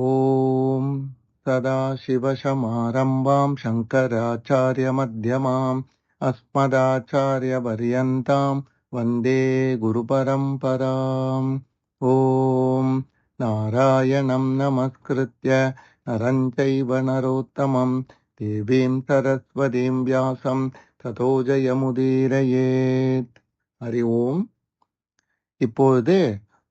ஓம் சதாசிவசமாரம்பாம் சங்கராச்சார்யமத்யமாம் அஸ்மதாச்சாரியபர்யந்தாம் வந்தே குருபரம்பராம். ஓம் நாராயணம் நமஸ்கிருத்ய நரம் சைவ நரோத்தமம் தேவீம் சரஸ்வதீம் வியாசம் ததோ ஜெயமுதீரயேத். ஹரி ஓம். இப்பொழுது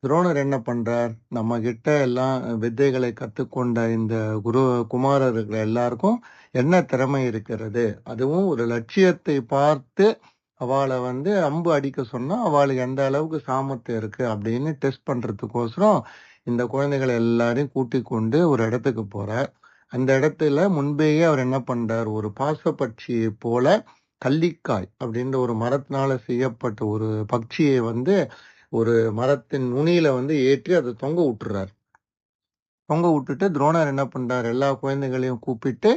துரோணர் என்ன பண்றார்? நம்ம கிட்ட எல்லாம் வித்தைகளை கற்றுக்கொண்ட இந்த குரு குமாரர்கள் எல்லாருக்கும் என்ன திறமை இருக்கிறது, அதுவும் ஒரு லட்சியத்தை பார்த்து அவளை அம்பு அடிக்க சொன்னா அவளுக்கு எந்த அளவுக்கு சாமர்த்தியம் இருக்கு அப்படின்னு டெஸ்ட் பண்றதுக்கோசரம் இந்த குழந்தைகளை எல்லாரையும் கூட்டிக் கொண்டு ஒரு இடத்துக்கு போறார். அந்த இடத்துல முன்பேயே அவர் என்ன பண்றார், ஒரு பாசப்பட்சியை போல கள்ளிக்காய் அப்படின்ற ஒரு மரத்தினால செய்யப்பட்ட ஒரு பட்சியை ஒரு மரத்தின் நுனியில ஏற்றி அதை தொங்க விட்டுறாரு. தொங்க விட்டுட்டு துரோணர் என்ன பண்றாரு, எல்லா குழந்தைகளையும் கூப்பிட்டு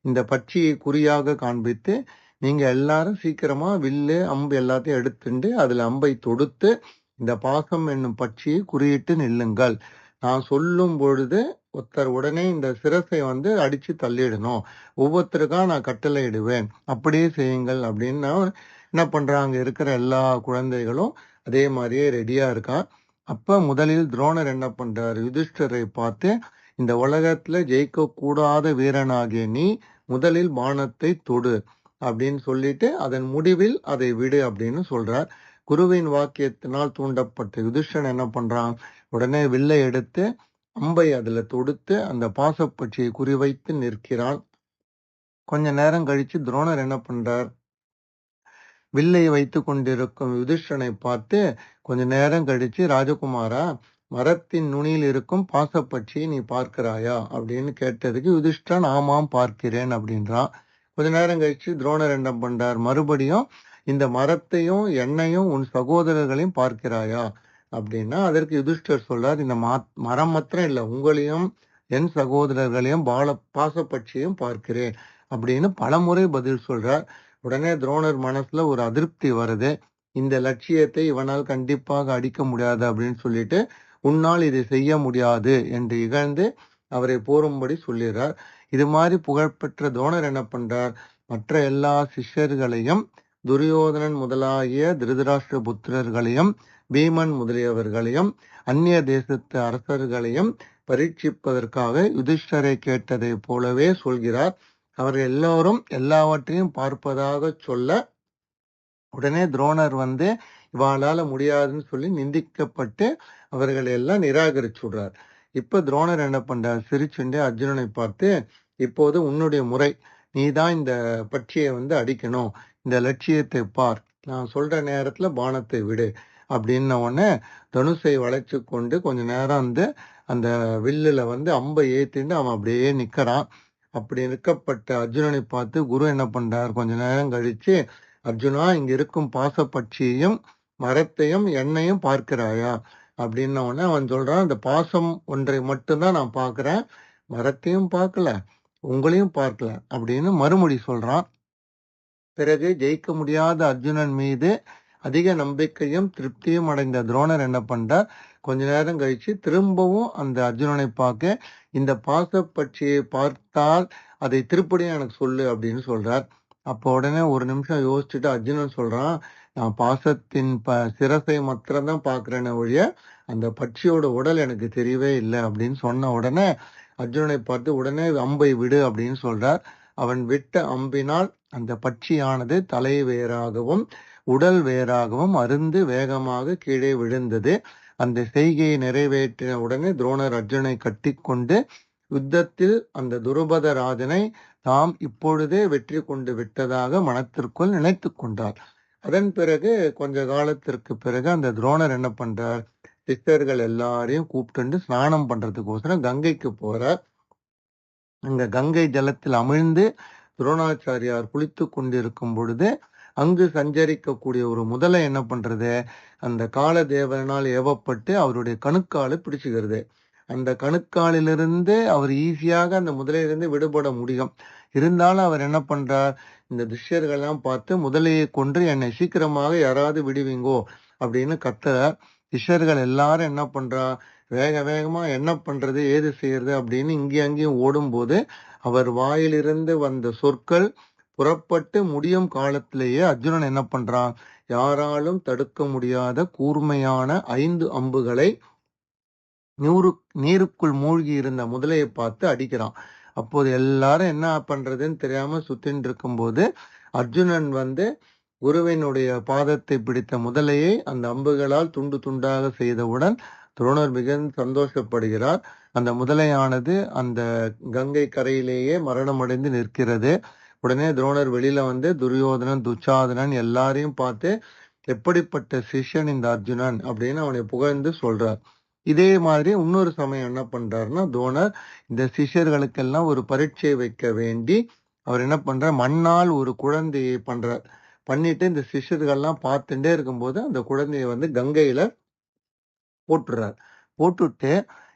இந்த பட்சியை குறியாக காண்பித்து, நீங்க எல்லாரும் சீக்கிரமா வில்லு அம்பு எல்லாத்தையும் எடுத்துட்டு அதுல அம்பை தொடுத்து இந்த பாசம் என்னும் பட்சியை குறியிட்டு நில்லுங்கள். நான் சொல்லும் பொழுது ஒருத்தர் உடனே இந்த சிரசை அடிச்சு தள்ளிடணும். ஒவ்வொருத்தருக்கா நான் கட்டளை இடுவேன், அப்படியே செய்யுங்கள் அப்படின்னு என்ன பண்றாங்க. இருக்கிற எல்லா குழந்தைகளும் அதே மாதிரியே ரெடியா இருக்கா. அப்ப முதலில் துரோணர் என்ன பண்றாரு, யுதிஷ்டரை பார்த்து, இந்த உலகத்துல ஜெயிக்க கூடாத வீரனாகிய நீ முதலில் பானத்தை தொடு அப்படின்னு சொல்லிட்டு அதன் முடிவில் அதை விடு அப்படின்னு சொல்றார். குருவின் வாக்கியத்தினால் தூண்டப்பட்ட யுதிஷ்டன் என்ன பண்றான், உடனே வில்லை எடுத்து அம்பை அதுல தொடுத்து அந்த பாசப்பட்சியை குறிவைத்து நிற்கிறான். கொஞ்ச நேரம் கழிச்சு துரோணர் என்ன பண்றார், வில்லை வைத்து கொண்டிருக்கும் யுதிஷ்டனை பார்த்து கொஞ்ச நேரம் கழிச்சு, ராஜகுமாரா, மரத்தின் நுனியில் இருக்கும் பாசப்பட்சியை நீ பார்க்கிறாயா அப்படின்னு கேட்டதுக்கு யுதிஷ்டன் ஆமாம் பார்க்கிறேன் அப்படின்றான். கொஞ்ச நேரம் கழிச்சு துரோணர் என்ன பண்றார், மறுபடியும் இந்த மரத்தையும் என்னையும் உன் சகோதரர்களையும் பார்க்கிறாயா அப்படின்னா, அதற்கு யுதிஷ்டர் சொல்றார், இந்த மரம் மாத்திரம் இல்லை, உங்களையும் என் சகோதரர்களையும் பாசப்பட்சியையும் பார்க்கிறேன் அப்படின்னு பலமுறை பதில் சொல்றார். உடனே துரோணர் மனசுல ஒரு அதிருப்தி வருது. இந்த லட்சியத்தை இவனால் கண்டிப்பாக அடிக்க முடியாது அப்படின்னு சொல்லிட்டு, உன்னால் இதை செய்ய முடியாது என்று இகழ்ந்து அவரை போரும்படி சொல்லிடுறார். இது மாதிரி புகழ்பெற்ற துரோணர் என்ன பண்றார், மற்ற எல்லா சிஷ்யர்களையும், துரியோதனன் முதலாகிய திருதராஷ்டிர புத்திரர்களையும், பீமன் முதலியவர்களையும், அந்நிய தேசத்து அரசர்களையும் பரீட்சிப்பதற்காக யுதிஷ்டரை கேட்டதை போலவே சொல்கிறார். அவர்கள் எல்லோரும் எல்லாவற்றையும் பார்ப்பதாக சொல்ல, உடனே துரோணர் இவாளால முடியாதுன்னு சொல்லி நிந்திக்கப்பட்டு அவர்கள் எல்லாம் நிராகரிச்சு விடுறார். இப்ப துரோணர் என்ன பண்றார், சிரிச்சுண்டே அர்ஜுனனை பார்த்து, இப்போது உன்னுடைய முறை, நீதான் இந்த பட்சியை அடிக்கணும், இந்த லட்சியத்தை பார், நான் சொல்ற நேரத்துல பானத்தை விடு அப்படின்ன உடனே தனுசை வளைச்சு கொண்டு கொஞ்ச நேரம் அந்த வில்லுல அம்பை ஏத்திட்டு அவன் அப்படியே நிக்கிறான். அப்படி நிற்கப்பட்ட அர்ஜுனனை பார்த்து குரு என்ன பண்றார், கொஞ்ச நேரம் கழிச்சு, அர்ஜுனா, இங்க இருக்கும் பாசப்பட்சியையும் மரத்தையும் எண்ணெயும் பார்க்கிறாயா அப்படின்ன உடனே அவன் சொல்றான், இந்த பாசம் ஒன்றை மட்டும்தான் நான் பார்க்கிறேன், மரத்தையும் பார்க்கல, உங்களையும் பார்க்கல அப்படின்னு மறுமொழி சொல்றான். பிறகு ஜெயிக்க முடியாத அர்ஜுனன் மீது அதிக நம்பிக்கையும் திருப்தியும் அடைந்த துரோணர் என்ன பண்றார், கொஞ்ச நேரம் கழிச்சு திரும்பவும் அந்த அர்ஜுனனை பார்க்க, இந்த பாசப்பட்சியை பார்த்தால் அதை திருப்படியும் எனக்கு சொல்லு அப்படின்னு சொல்றார். அப்போ உடனே ஒரு நிமிஷம் யோசிச்சுட்டு அர்ஜுனன் சொல்றான், நான் பாசத்தின் சிரசை மாத்திரம்தான் பார்க்கிறேன்னு ஒழிய அந்த பட்சியோட உடல் எனக்கு தெரியவே இல்லை அப்படின்னு சொன்ன உடனே அர்ஜுனனை பார்த்து உடனே அம்பை விடு அப்படின்னு சொல்றார். அவன் விட்ட அம்பினால் அந்த பட்சியானது தலை வேறாகவும் உடல் வேறாகவும் அருந்து வேகமாக கீழே விழுந்தது. அந்த செய்கையை நிறைவேற்றின உடனே துரோணர் அர்ஜுனை கட்டி கொண்டு யுத்தத்தில் அந்த துருபதராஜனை தாம் இப்பொழுதே வெற்றி கொண்டு விட்டதாக மனத்திற்குள் நினைத்து கொண்டார். அதன் பிறகு கொஞ்ச காலத்திற்கு பிறகு அந்த துரோணர் என்ன பண்றார், சிஷ்யர்கள் எல்லாரையும் கூப்பிட்டு ஸ்நானம் பண்றதுக்கோசரம் கங்கைக்கு போறார். அங்க கங்கை ஜலத்தில் அமிழ்ந்து துரோணாச்சாரியார் குளித்து கொண்டிருக்கும் பொழுது அங்கு சஞ்சரிக்கக்கூடிய ஒரு முதலை என்ன பண்றது, அந்த கால தேவனால் ஏவப்பட்டு அவருடைய கணுக்காலை பிடிச்சுக்கிறது. அந்த கணுக்காலிலிருந்து அவர் ஈஸியாக அந்த முதலையிலிருந்து விடுபட முடியும். இருந்தாலும் அவர் என்ன பண்றார், இந்த துஷ்யர்கள்லாம் பார்த்து முதலையை கொன்று என்னை சீக்கிரமாக யாராவது விடுவீங்கோ அப்படின்னு கத்துறார். சிஷ்யர்கள் எல்லாரும் என்ன பண்றா, வேக வேகமா என்ன பண்றது ஏது செய்யறது அப்படின்னு இங்கேயும் அங்கேயும் ஓடும்போது அவர் வாயிலிருந்து வந்த சொற்கள் புறப்பட்டு முடியும் காலத்திலேயே அர்ஜுனன் என்ன பண்றான், யாராலும் தடுக்க முடியாத கூர்மையான 5 அம்புகளை நீருக்குள் மூழ்கி இருந்த முதலையை பார்த்து அடிக்கிறான். அப்போது எல்லாரும் என்ன பண்றதுன்னு தெரியாம சுத்தின்னு இருக்கும்போது அர்ஜுனன் குருவினுடைய பாதத்தை பிடித்த முதலையை அந்த அம்புகளால் துண்டு துண்டாக செய்தவுடன் துரோணர் மிகுந்த சந்தோஷப்படுகிறார். அந்த முதலையானது அந்த கங்கை கரையிலேயே மரணமடைந்து நிற்கிறது. உடனே துரோணர் வெளியில துரியோதனன், துச்சாதனன் எல்லாரையும் பார்த்து எப்படிப்பட்ட சிஷ்யன் இந்த அர்ஜுனன் அப்படின்னு அவனை புகழ்ந்து சொல்றார். இதே மாதிரி இன்னொரு சமயம் என்ன பண்றாருன்னா, துரோணர் இந்த சிஷ்யர்களுக்கெல்லாம் ஒரு பரீட்சை வைக்க வேண்டி அவர் என்ன பண்றார், மண்ணால் ஒரு குழந்தையை பண்றார். பண்ணிட்டு இந்த சிஷ்யர்கள்லாம் பார்த்துட்டே இருக்கும்போது அந்த குழந்தையை கங்கையில போட்டுறார். போட்டுட்டு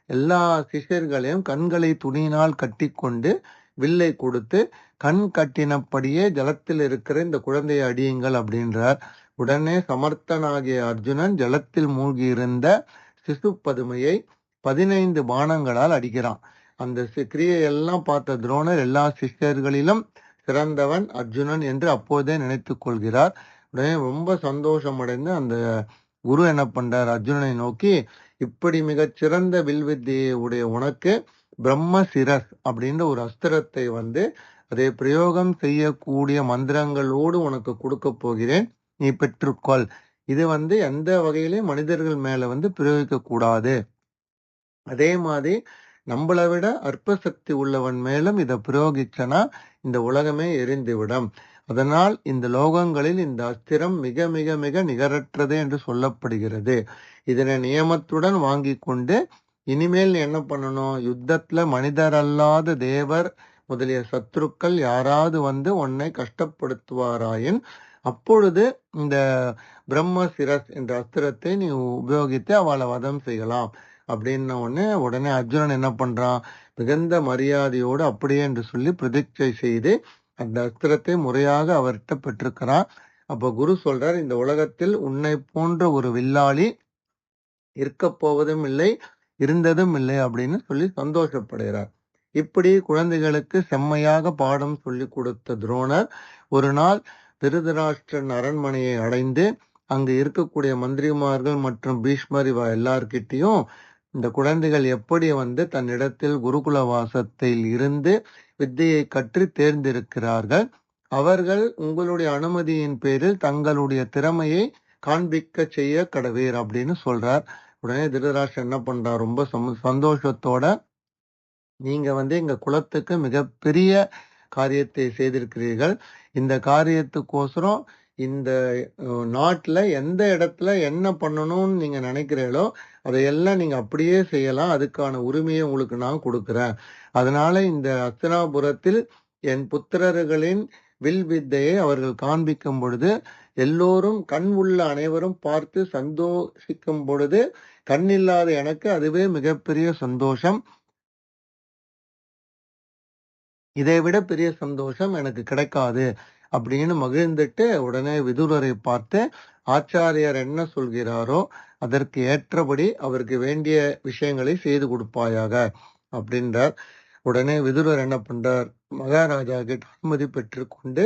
எல்லா சிஷ்யர்களையும் கண்களை துணியினால் கட்டி கொண்டு வில்லை கொடுத்து கண் கட்டினபடியே ஜலத்தில் இருக்கிற இந்த குழந்தையை அடியுங்கள் அப்படின்றார். உடனே சமர்த்தனாகிய அர்ஜுனன் ஜலத்தில் மூழ்கி இருந்த சிசு பதுமையை 15 பானங்களால் அடிக்கிறான். அந்த கிரியையெல்லாம் பார்த்த துரோணர் எல்லா சிஷ்யர்களிலும் சிறந்தவன் அர்ஜுனன் என்று அப்போதே நினைத்து கொள்கிறார். உடனே ரொம்ப சந்தோஷம் அடைந்து அந்த குரு என்ன பண்றார், அர்ஜுனனை நோக்கி, இப்படி மிகச் சிறந்த வில்வித்தியை உடைய உனக்கு பிரம்ம சிரஸ் அப்படின்ற ஒரு அஸ்திரத்தை அதை பிரயோகம் செய்யக்கூடிய மந்திரங்களோடு உனக்கு கொடுக்க போகிறேன், நீ பெற்றுக்கொள். இது எந்த வகையிலையும் மனிதர்கள் மேல பிரயோகிக்க கூடாது. அதே மாதிரி நம்மளை விட அற்ப சக்தி உள்ளவன் மேலும் இதை பிரயோகிச்சனா இந்த உலகமே எரிந்துவிடும். அதனால் இந்த லோகங்களில் இந்த அஸ்திரம் மிக மிக மிக நிகரற்றது என்று சொல்லப்படுகிறது. இதனை நியமத்துடன் வாங்கி கொண்டு இனிமேல் என்ன பண்ணணும், யுத்தத்துல மனிதர் அல்லாத தேவர் முதலிய சத்துருக்கள் யாராவது உன்னை கஷ்டப்படுத்துவாராயின் அப்பொழுது இந்த பிரம்ம சிரஸ் என்ற அஸ்திரத்தை நீ உபயோகித்து அவளை வதம் செய்யலாம் அப்படின்ன உடனே அர்ஜுனன் என்ன பண்றான், மிகுந்த மரியாதையோடு அப்படியே என்று சொல்லி பிரதிஷ்டை செய்து அந்த அஸ்திரத்தை முறையாக அவர்கிட்ட பெற்றிருக்கிறான். அப்ப குரு சொல்றார், இந்த உலகத்தில் உன்னை போன்ற ஒரு வில்லாளி இருக்க போவதும் இல்லை, இருந்ததும் இல்லை அப்படின்னு சொல்லி சந்தோஷப்படுகிறார். இப்படி குழந்தைகளுக்கு செம்மையாக பாடம் சொல்லி கொடுத்த துரோணர் ஒரு நாள் திருதராஷ்டிரன் அரண்மனையை அடைந்து அங்கு இருக்கக்கூடிய மந்திரிமார்கள் மற்றும் பீஷ்மர் இவ எல்லார்கிட்டையும் இந்த குழந்தைகள் எப்படி தன்னிடத்தில் குருகுல வாசத்தில் இருந்து வித்தையை கற்று தேர்ந்திருக்கிறார்கள், அவர்கள் உங்களுடைய அனுமதியின் பேரில் தங்களுடைய திறமையை காண்பிக்க செய்ய கடவீர் அப்படின்னு சொல்றார். உடனே திருதராஷ்டிரன் என்ன பண்றார், ரொம்ப சந்தோஷத்தோட, நீங்க எங்க குலத்துக்கு மிகப்பெரிய காரியத்தை செய்திருக்கிறீர்கள், இந்த காரியத்துக்கோசரம் இந்த நாட்டுல எந்த இடத்துல என்ன பண்ணணும்னு நீங்க நினைக்கிறீங்களோ அதையெல்லாம் நீங்க அப்படியே செய்யலாம், அதுக்கான உரிமையை உங்களுக்கு நான் கொடுக்கிறேன். அதனால இந்த அஸ்தினாபுரத்தில் என் புத்திரர்களின் வில் வித்தையை அவர்கள் காண்பிக்கும் பொழுது எல்லோரும் கண் உள்ள அனைவரும் பார்த்து சந்தோஷிக்கும் பொழுது கண்ணில்லாத எனக்கு அதுவே மிகப்பெரிய சந்தோஷம், இதை விட பெரிய சந்தோஷம் எனக்கு கிடைக்காது அப்படின்னு மகிழ்ந்துட்டு உடனே விதுரரை பார்த்து ஆச்சாரியார் என்ன சொல்கிறாரோ அதற்கு ஏற்றபடி அவருக்கு வேண்டிய விஷயங்களை செய்து கொடுப்பாயாக அப்படின்றார். உடனே விதுரர் என்ன பண்றார், மகாராஜா கிட்ட அனுமதி பெற்றுக்கொண்டு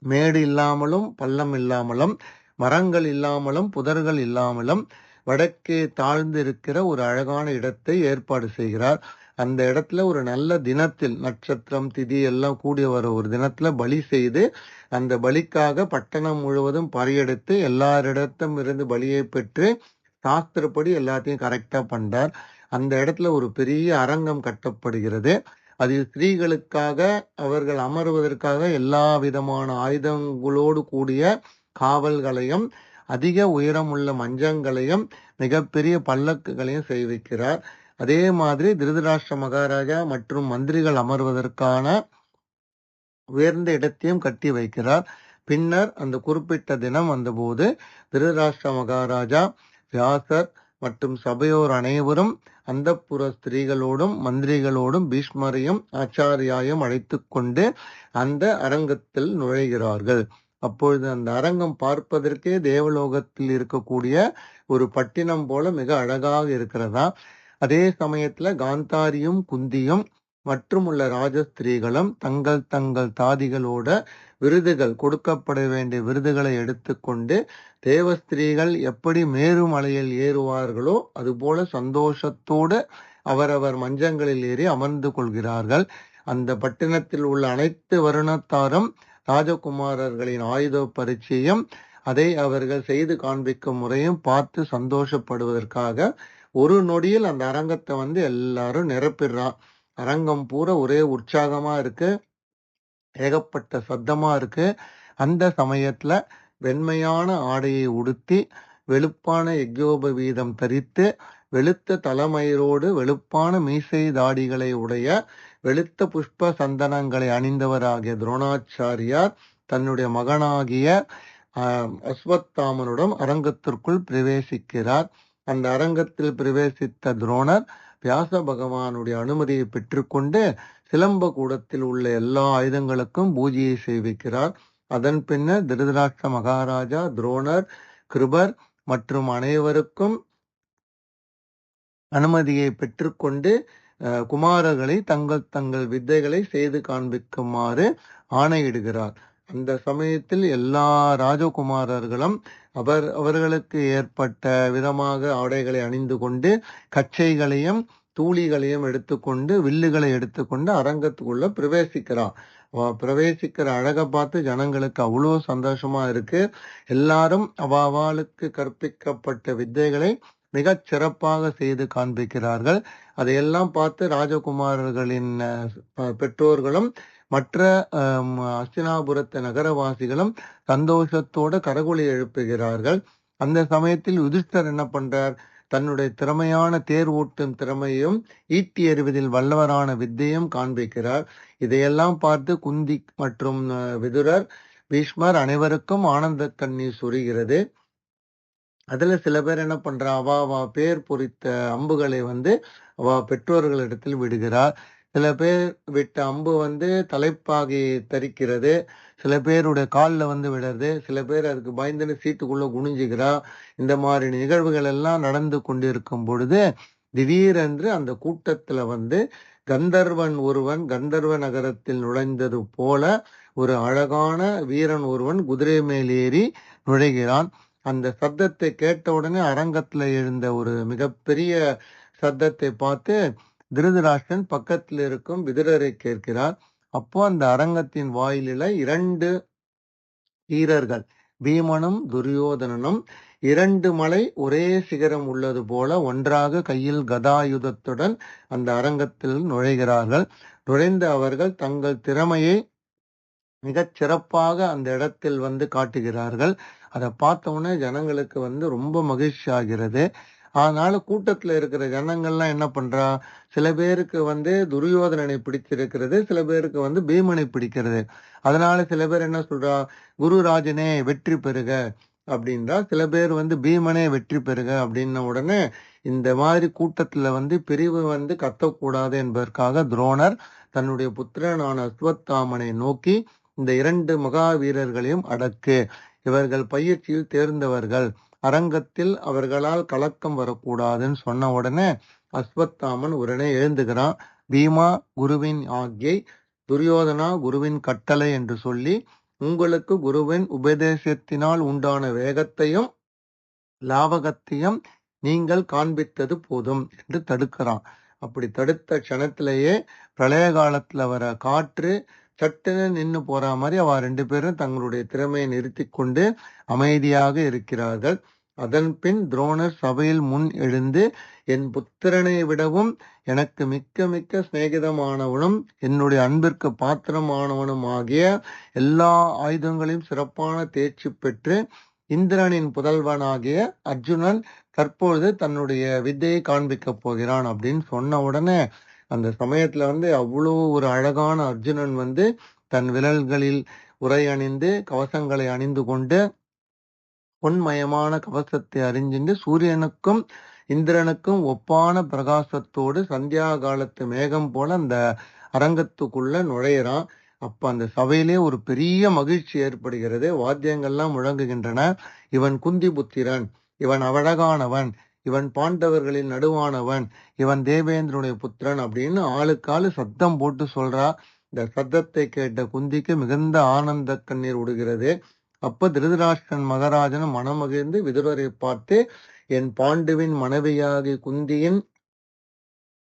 மேடு இல்லாமலும் பள்ளம் இல்லாமலும் மரங்கள் இல்லாமலும் புதர்கள் இல்லாமலும் வடக்கே தாழ்ந்து இருக்கிற ஒரு அழகான இடத்தை ஏற்பாடு செய்கிறார். அந்த இடத்துல ஒரு நல்ல தினத்தில் நட்சத்திரம் திதி எல்லாம் கூடிய வர ஒரு தினத்துல பலி செய்து அந்த பலிக்காக பட்டணம் முழுவதும் பறையெடுத்து எல்லாரிடத்தும் இருந்து பலியை பெற்று சாஸ்திரப்படி எல்லாத்தையும் கரெக்டா பண்றார். அந்த இடத்துல ஒரு பெரிய அரங்கம் கட்டப்படுகிறது. அதில் ஸ்திரீகளுக்காக அவர்கள் அமர்வதற்காக எல்லா விதமான ஆயுதங்களோடு கூடிய காவல்களையும் அதிக உயரமுள்ள மஞ்சங்களையும் மிகப்பெரிய பல்லக்குகளையும் செய்விக்கிறார். அதே மாதிரி திருதராஷ்டிர மகாராஜா மற்றும் மந்திரிகள் அமர்வதற்கான உயர்ந்த இடத்தையும் கட்டி வைக்கிறார். பின்னர் அந்த குறிப்பிட்ட தினம் வந்தபோது திருதராஷ்டிர மகாராஜா வியாசர் மற்றும் சபையோர் அனைவரும் அந்தப்புற ஸ்திரீகளோடும் மந்திரிகளோடும் பீஷ்மரையும் ஆச்சாரியாயும் அழைத்து கொண்டு அந்த அரங்கத்தில் நுழைகிறார்கள். அப்பொழுது அந்த அரங்கம் பார்ப்பதற்கே தேவலோகத்தில் இருக்கக்கூடிய ஒரு பட்டினம் போல மிக அழகாக இருக்கிறதா. அதே சமயத்துல காந்தாரியும் குந்தியும் மற்றும் உள்ள ராஜஸ்திரீகளும் தங்கள் தங்கள் தாதிகளோட விருதுகள், கொடுக்கப்பட வேண்டிய விருதுகளை எடுத்துக்கொண்டு தேவஸ்திரீகள் எப்படி மேருமலையில் ஏறுவார்களோ அதுபோல சந்தோஷத்தோடு அவரவர் மஞ்சங்களில் ஏறி அமர்ந்து கொள்கிறார்கள். அந்த பட்டினத்தில் உள்ள அனைத்து வருணத்தாரும் ராஜகுமாரர்களின் ஆயுத பரீட்சையும் அதை அவர்கள் செய்து காண்பிக்கும் முறையும் பார்த்து சந்தோஷப்படுவதற்காக ஒரு நொடியில் அந்த அரங்கத்தை எல்லாரும் நிரப்பிடுறா. அரங்கம் பூரா ஒரே உற்சாகமா இருக்கு, ஏகப்பட்ட சத்தமா இருக்கு. அந்த சமயத்துல வெண்மையான ஆடையை உடுத்தி வெளுப்பான யக்ஞோபவீதம் தரித்து வெளுத்த தலைமயிரோடு வெளுப்பான மீசை தாடிகளை உடைய வெளுத்த புஷ்ப சந்தனங்களை அணிந்தவராகிய துரோணாச்சாரியார் தன்னுடைய மகனாகிய அஸ்வத்தாமனுடன் அரங்கத்திற்குள் பிரவேசிக்கிறார். அந்த அரங்கத்தில் பிரவேசித்த துரோணர் வியாச பகவானுடைய அனுமதியை பெற்றுக்கொண்டு சிலம்ப கூடத்தில் உள்ள எல்லா ஆயுதங்களுக்கும் பூஜையை செய்விக்கிறார். அதன் பின்னர் திருதராஷ்டிர மகாராஜா, துரோணர், கிருபர் மற்றும் அனைவருக்கும் அனுமதியை பெற்றுக்கொண்டு குமாரர்களை தங்கள் தங்கள் வித்தைகளை செய்து காண்பிக்குமாறு ஆணையிடுகிறார். அந்த சமயத்தில் எல்லா ராஜகுமாரர்களும் அவர்களுக்கு ஏற்பட்ட விதமாக ஆடைகளை அணிந்து கொண்டு கச்சைகளையும் தூளிகளையும் எடுத்துக்கொண்டு வில்லுகளை எடுத்துக்கொண்டு அரங்கத்துக்குள்ள பிரவேசிக்கிற அழகை பார்த்து ஜனங்களுக்கு அவ்வளோ சந்தோஷமா இருக்கு. எல்லாரும் அவளுக்கு கற்பிக்கப்பட்ட வித்தைகளை மிகச் சிறப்பாக செய்து காண்பிக்கிறார்கள். அதையெல்லாம் பார்த்து ராஜகுமாரர்களின் பெற்றோர்களும் மற்ற அஸ்தினாபுரத்து நகரவாசிகளும் சந்தோஷத்தோடு கரகொலி எழுப்புகிறார்கள். அந்த சமயத்தில் யுதிஷ்டர் என்ன பண்றார்? தன்னுடைய திறமையான தேர் ஓட்டும் திறமையும் ஈட்டி எறிவதில் வல்லவரான வித்தையும் காண்பிக்கிறார். இதையெல்லாம் பார்த்து குந்தி மற்றும் விதுரர், பீஷ்மர் அனைவருக்கும் ஆனந்த கண்ணீர் சொரிகிறது. அதுல சில பேர் என்ன பண்றா, அவ பேர் பொறித்த அம்புகளை அவ பெற்றோர்களிடத்தில் விடுகிறார். சில பேர் விட்ட அம்பு தலைப்பாகி தரிக்கிறது, சில பேருடைய காலில் விடுறது, சில பேர் அதுக்கு பயந்துன்னு சீட்டுக்குள்ள குனிஞ்சுகிறா. இந்த மாதிரி நிகழ்வுகள் எல்லாம் நடந்து கொண்டிருக்கும் பொழுது திடீரென்று அந்த கூட்டத்துல கந்தர்வன் ஒருவன் கந்தர்வ நகரத்தில் நுழைந்தது போல ஒரு அழகான வீரன் ஒருவன் குதிரை மேல் ஏறி நுழைகிறான். அந்த சத்தத்தை கேட்ட உடனே அரங்கத்துல எழுந்த ஒரு மிகப்பெரிய சத்தத்தை பார்த்து திருதராஷ்டிரன் பக்கத்தில் இருக்கும் விதுரரை கேட்கிறார். அப்போ அந்த அரங்கத்தின் வாயிலில 2 வீரர்கள், பீமனும் துரியோதனனும் 2 மலை ஒரே சிகரம் உள்ளது போல ஒன்றாக கையில் கதாயுதத்துடன் அந்த அரங்கத்தில் நுழைகிறார்கள். நுழைந்த அவர்கள் தங்கள் திறமையை மிகச் சிறப்பாக அந்த இடத்தில் காட்டுகிறார்கள். அதை பார்த்த உடனே ஜனங்களுக்கு ரொம்ப மகிழ்ச்சி ஆகிறது. அதனால கூட்டத்துல இருக்கிற ஜனங்கள்லாம் என்ன பண்றா, சில பேருக்கு துரியோதனனை பிடிச்சிருக்கிறது, சில பேருக்கு பீமனை பிடிக்கிறது. அதனால சில பேர் என்ன சொல்றா, குருராஜனே வெற்றி பெறுக அப்படின்றா. சில பேர் பீமனே வெற்றி பெறுக அப்படின்ன உடனே இந்த மாதிரி கூட்டத்துல பிரிவு கத்தக்கூடாது என்பதற்காக துரோணர் தன்னுடைய புத்திரனான அஸ்வத்தாமனை நோக்கி இந்த 2 மகா வீரர்களையும் அடக்கு, இவர்கள் பயிற்சியில் தேர்ந்தவர்கள், அரங்கத்தில் அவர்களால் கலக்கம் வரக்கூடாதுன்னு சொன்ன உடனே அஸ்வத்தாமன் உடனே எழுந்துகிறான். பீமா குருவின் ஆக்ஞை, துரியோதனா குருவின் கட்டளை என்று சொல்லி உங்களுக்கு குருவின் உபதேசத்தினால் உண்டான வேகத்தையும் லாவகத்தையும் நீங்கள் காண்பித்தது போதும் என்று தடுக்கிறான். அப்படி தடுத்த க்ஷணத்திலேயே பிரளய காலத்துல வர காற்று சட்டுன்னு நின்று போற மாதிரி அவ 2 பேரும் தங்களுடைய திறமையை நிறுத்தி கொண்டு அமைதியாக இருக்கிறார்கள். அதன் பின் துரோணர் சபையில் முன் எழுந்து, என் புத்திரனை விடவும் எனக்கு மிக்க மிக்க சிநேகிதமானவனும் என்னுடைய அன்பிற்கு பாத்திரமானவனும் ஆகிய எல்லா ஆயுதங்களையும் சிறப்பான தேர்ச்சி பெற்று இந்திரனின் புதல்வனாகிய அர்ஜுனன் தற்பொழுது தன்னுடைய வித்தையை காண்பிக்க போகிறான் அப்படின்னு சொன்ன உடனே அந்த சமயத்துல அவ்வளோ ஒரு அழகான அர்ஜுனன் தன் விரல்களில் உரை அணிந்து கவசங்களை அணிந்து கொண்டு பொன்மயமான கவசத்தை அறிஞ்சிண்டு சூரியனுக்கும் இந்திரனுக்கும் ஒப்பான பிரகாசத்தோடு சந்தியா காலத்து மேகம் போல அந்த அரங்கத்துக்குள்ள நுழையிறான். அப்ப அந்த சபையிலே ஒரு பெரிய மகிழ்ச்சி ஏற்படுகிறது. வாத்தியங்கள்லாம் முழங்குகின்றன. இவன் குந்தி புத்திரன், இவன் அழகானவன், இவன் பாண்டவர்களின் நடுவானவன், இவன் தேவேந்திரனுடைய புத்திரன் அப்படின்னு ஆளுக்காளு சத்தம் போட்டு சொல்றா. இந்த சத்தத்தை கேட்ட குந்திக்கு மிகுந்த ஆனந்த கண்ணீர் விடுகிறது. அப்ப திருதராஷ்டிரன் மகாராஜனும் மனமகிழ்ந்து விதுரரை பார்த்து, என் பாண்டுவின் மனைவியாகிய குந்தியின்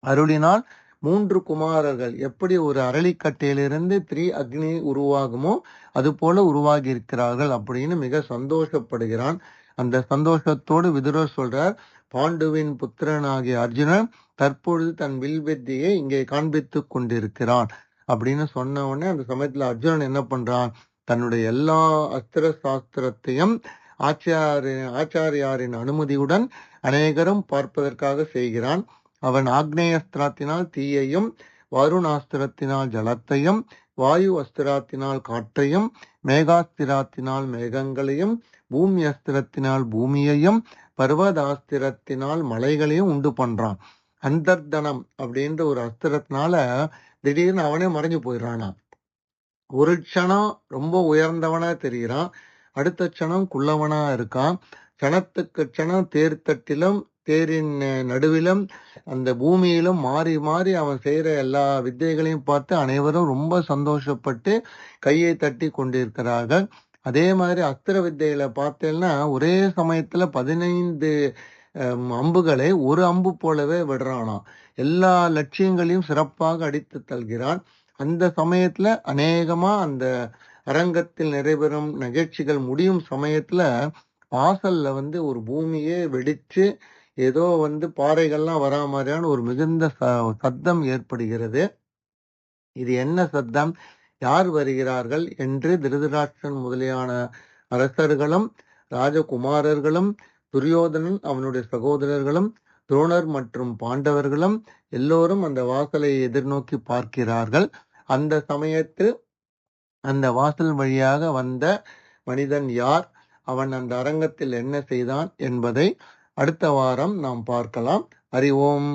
அருளினால் 3 குமாரர்கள் எப்படி ஒரு அரளிக்கட்டையிலிருந்து அக்னி உருவாகுமோ அது போல உருவாகி இருக்கிறார்கள் அப்படின்னு மிக சந்தோஷப்படுகிறான். அந்த சந்தோஷத்தோடு விதுரர் சொல்றார், பாண்டுவின் புத்திரனாகிய அர்ஜுனன் தற்பொழுது தன் வில்வித்தையை இங்கே காண்பித்துக் கொண்டிருக்கிறான் அப்படின்னு சொன்ன உடனே அந்த சமயத்துல அர்ஜுனன் என்ன பண்றான், தன்னுடைய எல்லா அஸ்திர சாஸ்திரத்தையும் ஆச்சாரியாரின் அனுமதியுடன் அநேகரும் பார்ப்பதற்காக செய்கிறான். அவன் ஆக்னேயஸ்திரத்தினால் தீயையும், வருணாஸ்திரத்தினால் ஜலத்தையும், வாயு அஸ்திரத்தினால் காற்றையும், மேகாஸ்திரத்தினால் மேகங்களையும், பூமி அஸ்திரத்தினால் பூமியையும், பர்வதாஸ்திரத்தினால் மலைகளையும் உண்டு பண்றான். அந்தர்தனம் அப்படின்ற ஒரு அஸ்திரத்தினால திடீர்னு அவனே மறைஞ்சு போயிடறானா. ஒரு க்ஷணம் ரொம்ப உயர்ந்தவனா தெரிகிறான், அடுத்த க்ஷணம் குள்ளவனா இருக்கான். க்ஷணத்துக்கு க்ஷணம் தேர்தட்டிலும் தேரின் நடுவிலும் அந்த பூமியிலும் மாறி மாறி அவன் செய்யற எல்லா வித்தைகளையும் பார்த்து அனைவரும் ரொம்ப சந்தோஷப்பட்டு கையை தட்டி கொண்டிருக்கிறார்கள். அதே மாதிரி அஸ்திர வித்தைகளை பார்த்தேன்னா ஒரே சமயத்துல 15 அம்புகளை ஒரு அம்பு போலவே விடுறானாம். எல்லா லட்சியங்களையும் சிறப்பாக அடித்து தள்கிறான். அந்த சமயத்துல அநேகமா அந்த அரங்கத்தில் நடைபெறும் நிகழ்ச்சிகள் முடியும் சமயத்துல வாசல்ல ஒரு பூமியே வெடிச்சு ஏதோ பாறைகள்லாம் வரா மாதிரியான ஒரு மிகுந்த சத்தம் ஏற்படுகிறது. இது என்ன சத்தம், யார் வருகிறார்கள் என்று திருதராஷ்டிரன் முதலியான அரசர்களும் ராஜகுமாரர்களும் துரியோதனன் அவனுடைய சகோதரர்களும் துரோணர் மற்றும் பாண்டவர்களும் எல்லோரும் அந்த வாசலை எதிர்நோக்கி பார்க்கிறார்கள். அந்த சமயத்தில் அந்த வாசல் வழியாக வந்த மனிதன் யார், அவன் அந்த அரங்கத்தில் என்ன செய்தான் என்பதை அடுத்த வாரம் நாம் பார்க்கலாம். ஹரி ஓம்.